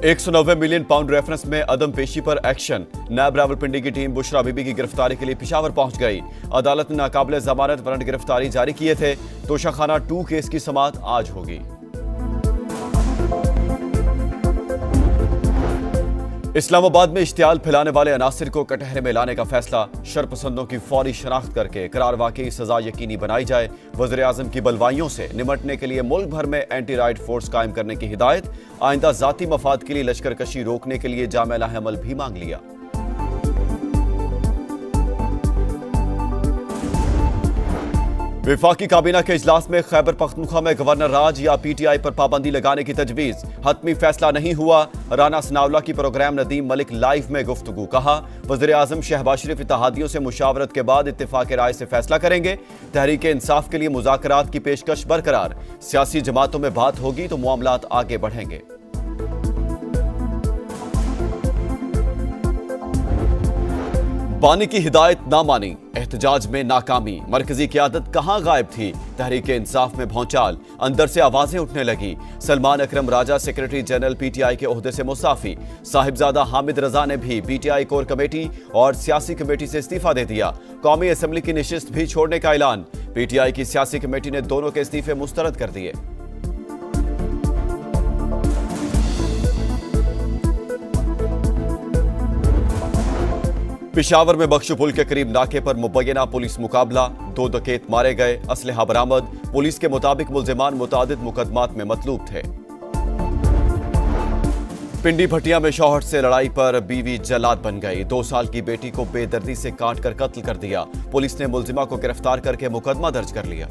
190 million pound reference में अदम पेशी पर एक्शन। नायब रावलपिंडी की टीम बुशरा बीबी की गिरफ्तारी के लिए पेशावर पहुंच गई। अदालत ने नाकाबिले जमानत वारंट गिरफ्तारी जारी किए थे। तोशाखाना 2 केस की समाअत आज होगी। इस्लामाबाद में इश्तियाल फैलाने वाले अनासिर को कटहरे में लाने का फैसला। शरपसंदों की फौरी शनाख्त करके करार वाकई सजा यकीनी बनाई जाए। वज़ीर आज़म की बलवाइयों से निमटने के लिए मुल्क भर में एंटी राइट फोर्स कायम करने की हिदायत। आइंदा जाती मफाद के लिए लश्कर कशी रोकने के लिए जामिया अमल भी मांग लिया। विफाकी काबीना के इजलास में खैबर पख्तूनख्वा में गवर्नर राज या PTI पर पाबंदी लगाने की तजवीज। हतमी फैसला नहीं हुआ। राना सनाउल्लाह की प्रोग्राम नदीम मलिक लाइव में गुफ्तगू। कहा, वज़ीर आज़म शहबाज शरीफ इत्तेहादियों से मुशावरत के बाद इत्तेफाक राय से फैसला करेंगे। तहरीक इंसाफ के लिए मुज़ाकरात की पेशकश बरकरार। सियासी जमातों में बात होगी तो मामलात आगे बढ़ेंगे। बानी की हिदायत ना मानी, एहतजाज में नाकामी। मरकजी क़यादत कहां गायब थी। तहरीक इंसाफ में भौचाल, अंदर से आवाजें उठने लगी। सलमान अकरम राजा सेक्रेटरी जनरल PTI के ओहदे से मुस्ताफी। साहिबजादा हामिद रजा ने भी PTI कोर कमेटी और सियासी कमेटी से इस्तीफा दे दिया। कौमी असम्बली की नशिस्त भी छोड़ने का ऐलान। PTI की सियासी कमेटी ने दोनों के इस्तीफे मुस्तरद कर दिए। पेशावर में बख्शू पुल के करीब नाके पर मुबैना पुलिस मुकाबला। 2 डकैत मारे गए, असलहा बरामद। पुलिस के मुताबिक मुल्जिमान मुतादिद मुकदमात में मतलूब थे। पिंडी भटिया में शौहर से लड़ाई पर बीवी जल्लाद बन गई। 2 साल की बेटी को बेदर्दी से काट कर कत्ल कर दिया। पुलिस ने मुल्जिमा को गिरफ्तार करके मुकदमा दर्ज कर लिया।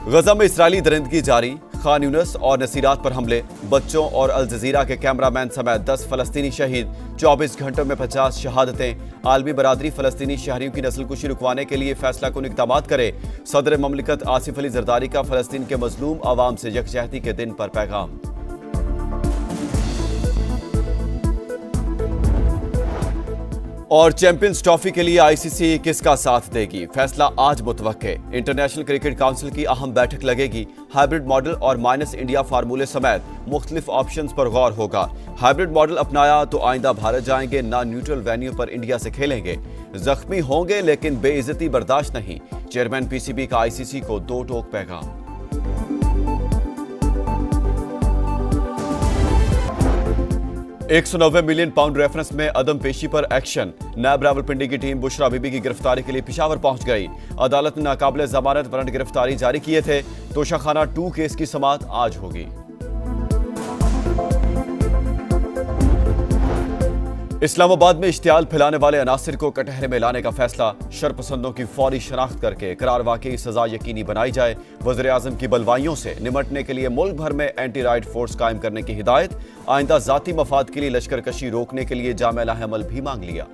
गजा में इसराइली दरिंदगी जारी। खान यूनिस और नसीरात पर हमले। बच्चों और अल जजीरा के कैमरामैन समेत 10 फलस्तीनी शहीद। 24 घंटों में 50 शहादतें। आलमी बरादरी फलस्तीनी शहरियों की नस्लकुशी रुकवाने के लिए फैसला कुन इक़दामात करे। सदर ममलिकत आसिफ अली जरदारी का फलस्तीन के मजलूम आवाम से यकजहती के दिन पर पैगाम। और चैंपियंस ट्रॉफी के लिए ICC किसका साथ देगी, फैसला आज मुतवक्के। इंटरनेशनल क्रिकेट काउंसिल की अहम बैठक लगेगी। हाइब्रिड मॉडल और माइनस इंडिया फार्मूले समेत मुख्तलिफ ऑप्शंस पर गौर होगा। हाइब्रिड मॉडल अपनाया तो आइंदा भारत जाएंगे, ना न्यूट्रल वेन्यू पर इंडिया से खेलेंगे। जख्मी होंगे लेकिन बेइज्जती बर्दाश्त नहीं। चेयरमैन PCB का ICC को 2 टोक पैगाम। £190 मिलियन रेफरेंस में अदम पेशी पर एक्शन। नायब रावलपिंडी की टीम बुशरा बीबी की गिरफ्तारी के लिए पेशावर पहुंच गई। अदालत ने नाकाबिले जमानत वारंट गिरफ्तारी जारी किए थे। तोशाखाना 2 केस की समाअत आज होगी। इस्लामाबाद में इश्तियाल फैलाने वाले अनासिर को कटहरे में लाने का फैसला। शरपसंदों की फौरी शनाख्त करके करार वाकई सजा यकीनी बनाई जाए। वज़ीर आज़म की बलवाइयों से निमटने के लिए मुल्क भर में एंटी राइट फोर्स कायम करने की हिदायत। आइंदा जाती मफाद के लिए लश्कर कशी रोकने के लिए जामिया अमल भी मांग लिया।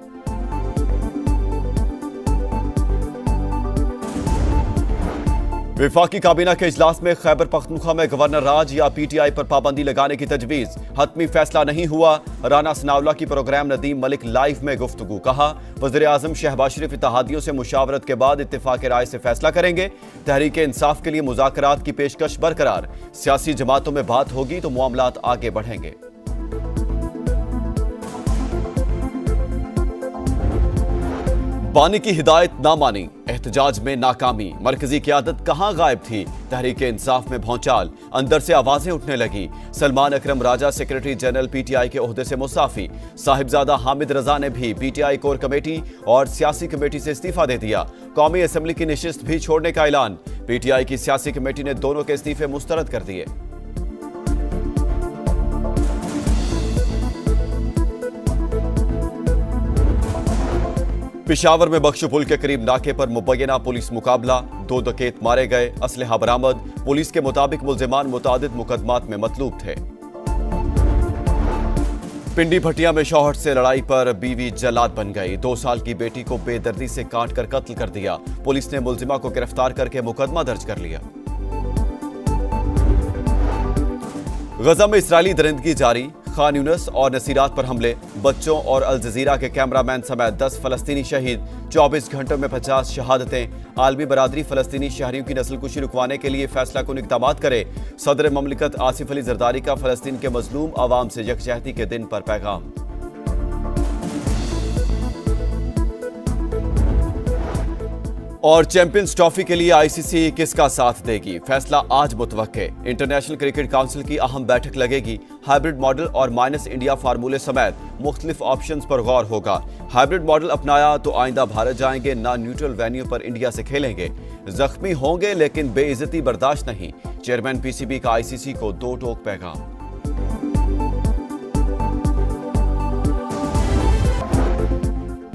विफाकी काबीना के इजलास में खैबर पख्तूनख्वा में गवर्नर राज या PTI पर पाबंदी लगाने की तजवीज। हतमी फैसला नहीं हुआ। राना सनाउल्लाह की प्रोग्राम नदीम मलिक लाइव में गुफ्तगू। कहा, वज़ीर आज़म शहबाज शरीफ इत्तेहादियों से मुशावरत के बाद इत्तेफाक राय से फैसला करेंगे। तहरीक इंसाफ के लिए मुज़ाकरात की पेशकश बरकरार। सियासी जमातों में बात होगी तो मामलात आगे बढ़ेंगे। बानी की हिदायत ना मानी, एहतजाज में नाकामी। मरकजी क़यादत कहां गायब थी। तहरीक इंसाफ में भौचाल, अंदर से आवाजें उठने लगी। सलमान अकरम राजा सेक्रेटरी जनरल PTI के ओहदे से मुस्ताफी। साहिबजादा हामिद रजा ने भी PTI कोर कमेटी और सियासी कमेटी से इस्तीफा दे दिया। कौमी असम्बली की नशिस्त भी छोड़ने का ऐलान। PTI की सियासी कमेटी ने दोनों के इस्तीफे मुस्तरद कर दिए। पेशावर में बख्शू पुल के करीब नाके पर मुबैना पुलिस मुकाबला। 2 डकैत मारे गए, असलहा बरामद। पुलिस के मुताबिक मुल्जिमान मुतादिद मुकदमात में मतलूब थे। पिंडी भटिया में शौहर से लड़ाई पर बीवी जल्लाद बन गई। 2 साल की बेटी को बेदर्दी से काट कर कत्ल कर दिया। पुलिस ने मुल्जिमा को गिरफ्तार करके मुकदमा दर्ज कर लिया। गजा में इसराइली दरिंदगी जारी। खान यूनिस और नसीरात पर हमले, बच्चों और अल जजीरा के कैमरामैन समेत 10 फलस्तीनी शहीद, 24 घंटों में 50 शहादतें। आलमी बरादरी फलस्तीनी शहरियों की नस्लकुशी रुकवाने के लिए फैसला कुन इक़दाम करे। सदर ममलिकत आसिफ अली जरदारी का फलस्तीन के मजलूम आवाम से यकजहती के दिन पर पैगाम। और चैंपियंस ट्रॉफी के लिए आईसीसी किसका साथ देगी, फैसला आज मुतवक्के। इंटरनेशनल क्रिकेट काउंसिल की अहम बैठक लगेगी। हाइब्रिड मॉडल और माइनस इंडिया फार्मूले समेत मुख्तलिफ ऑप्शंस पर गौर होगा। हाइब्रिड मॉडल अपनाया तो आइंदा भारत जाएंगे, ना न्यूट्रल वेन्यू पर इंडिया से खेलेंगे। जख्मी होंगे लेकिन बेइज्जती बर्दाश्त नहीं, चेयरमैन पीसीबी का आईसीसी को 2 टोक पैगाम।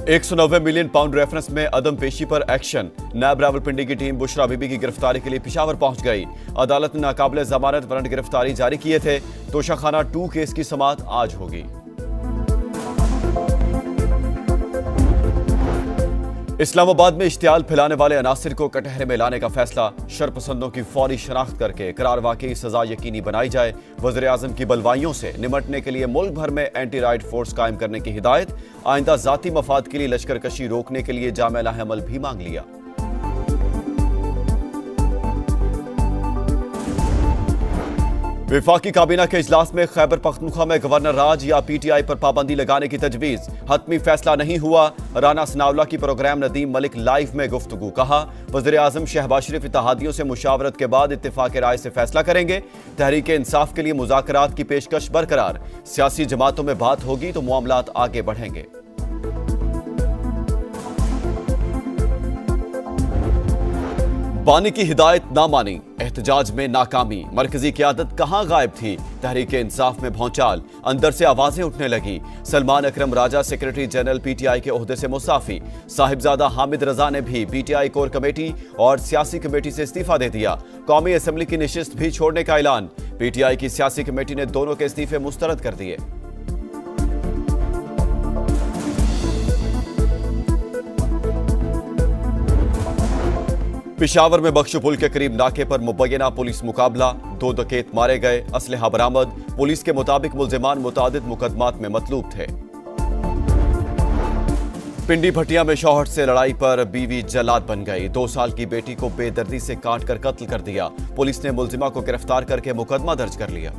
£190 मिलियन रेफरेंस में अदम पेशी पर एक्शन। नायब रावलपिंडी की टीम बुशरा बीबी की गिरफ्तारी के लिए पेशावर पहुंच गई। अदालत ने नाकाबिले जमानत वारंट गिरफ्तारी जारी किए थे। तोशाखाना 2 केस की समाअत आज होगी। इस्लामाबाद में इश्तियाल फैलाने वाले अनासिर को कटहरे में लाने का फैसला। शरपसंदों की फौरी शनाख्त करके करार वाकई सजा यकीनी बनाई जाए। वज़ीर आज़म की बलवाइयों से निमटने के लिए मुल्क भर में एंटी राइट फोर्स कायम करने की हिदायत। आइंदा जाती मफाद के लिए लश्कर कशी रोकने के लिए जामे लाहेअमल भी मांग लिया। विफाकी काबीना के इजलास में खैबर पख्तूनख्वा में गवर्नर राज या पीटीआई पर पाबंदी लगाने की तजवीज। हतमी फैसला नहीं हुआ। राना सनाउल्लाह की प्रोग्राम नदीम मलिक लाइव में गुफ्तगू। कहा वज़ीर आज़म शहबाज शरीफ इत्तेहादियों से मुशावरत के बाद इत्तेफाक राय से फैसला करेंगे। तहरीक इंसाफ के लिए मुज़ाकरात की पेशकश बरकरार। सियासी जमातों में बात होगी तो मामलात आगे बढ़ेंगे। बानी की हिदायत ना मानी, एहतजाज में नाकामी। मरकजी क़यादत कहां गायब थी, तहरीक इंसाफ में भौचाल। अंदर से आवाजें उठने लगी। सलमान अकरम राजा सेक्रेटरी जनरल पीटीआई के ओहदे से मुस्ताफी। साहिबजादा हामिद रजा ने भी पीटीआई कोर कमेटी और सियासी कमेटी से इस्तीफा दे दिया। कौमी असम्बली की नशिस्त भी छोड़ने का ऐलान। पीटीआई की सियासी कमेटी ने दोनों के इस्तीफे मुस्तरद कर दिए। पेशावर में बख्शो पुल के करीब नाके पर मुबैना पुलिस मुकाबला। 2 डकैत मारे गए, असलहा बरामद। पुलिस के मुताबिक मुल्जिमान मुतादिद मुकदमात में मतलूब थे। पिंडी भटिया में शौहर से लड़ाई पर बीवी जल्लाद बन गई। 2 साल की बेटी को बेदर्दी से काट कर कत्ल कर दिया। पुलिस ने मुल्जिमा को गिरफ्तार करके मुकदमा दर्ज कर लिया।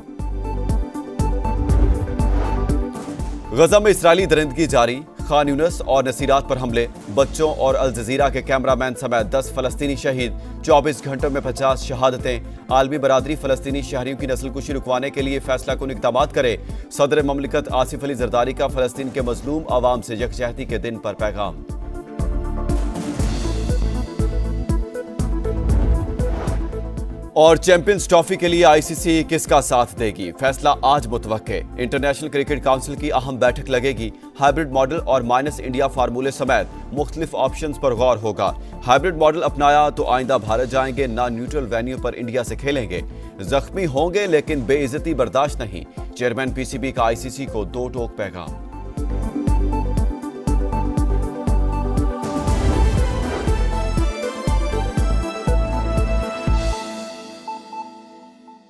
गजा में इस्राएली दरिंदगी जारी। खान यूनिस और नसीरात पर हमले, बच्चों और अल जजीरा के कैमरामैन समेत 10 फलस्तीनी शहीद, 24 घंटों में 50 शहादतें। आलमी बरादरी फलस्तीनी शहरियों की नस्लकुशी रुकवाने के लिए फैसला कुन इक़दाम करे। सदर ममलिकत आसिफ अली जरदारी का फलस्तीन के मजलूम आवाम से यकजहती के दिन पर पैगाम। और चैंपियंस ट्रॉफी के लिए आईसीसी किसका साथ देगी, फैसला आज मुतवक्के। इंटरनेशनल क्रिकेट काउंसिल की अहम बैठक लगेगी। हाइब्रिड मॉडल और माइनस इंडिया फार्मूले समेत मुख्तलिफ ऑप्शंस पर गौर होगा। हाइब्रिड मॉडल अपनाया तो आइंदा भारत जाएंगे, ना न्यूट्रल वेन्यू पर इंडिया से खेलेंगे। जख्मी होंगे लेकिन बेइज्जती बर्दाश्त नहीं, चेयरमैन पीसीबी का आईसीसी को 2 टोक पैगाम।